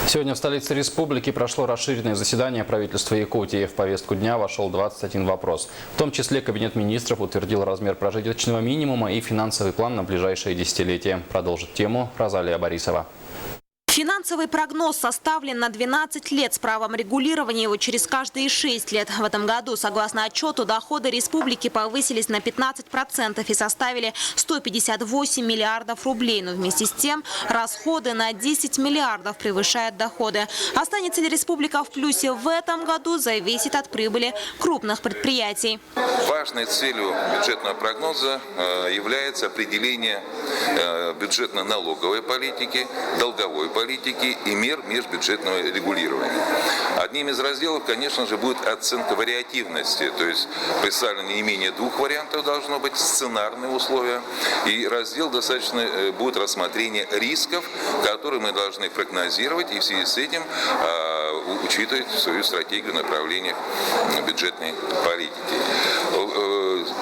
Сегодня в столице республики прошло расширенное заседание правительства Якутии. В повестку дня вошел 21 вопрос. В том числе Кабинет министров утвердил размер прожиточного минимума и финансовый план на ближайшие десятилетия. Продолжит тему Розалия Борисова. Финансовый прогноз составлен на 12 лет с правом регулирования его через каждые 6 лет. В этом году, согласно отчету, доходы республики повысились на 15% и составили 158 миллиардов рублей. Но вместе с тем расходы на 10 миллиардов превышают доходы. Останется ли республика в плюсе в этом году, зависит от прибыли крупных предприятий. Важной целью бюджетного прогноза является определение бюджетно-налоговой политики, долговой политики и мер межбюджетного регулирования. Одним из разделов, конечно же, будет оценка вариативности, то есть представлено не менее 2 вариантов должно быть, сценарные условия, и раздел достаточно будет рассмотрение рисков, которые мы должны прогнозировать и в связи с этим учитывать свою стратегию направления бюджетной политики.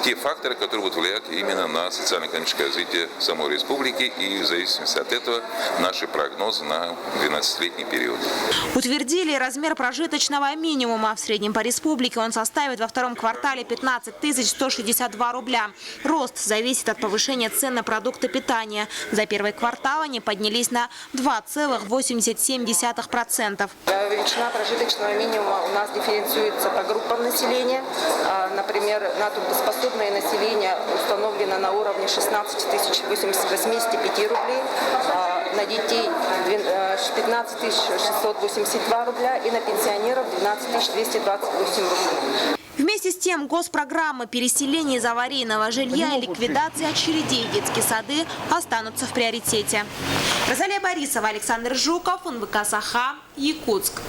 Те факторы, которые будут влиять именно на социально-экономическое развитие самой республики, и в зависимости от этого наши прогнозы на 12-летний период. Утвердили размер прожиточного минимума. В среднем по республике он составит во втором квартале 15 162 рубля. Рост зависит от повышения цен на продукты питания. За первый квартал они поднялись на 2,87%. Величина прожиточного минимума у нас дифференцируется по группам населения. Например, на трудоспособное население установлено на уровне 16 085 рублей, на детей 15 682 рубля и на пенсионеров 12 228 рублей. Вместе с тем, госпрограммы переселения из аварийного жилья и ликвидации очередей в детские сады останутся в приоритете. Розалия Борисова, Александр Жуков, НВК Саха, Якутск.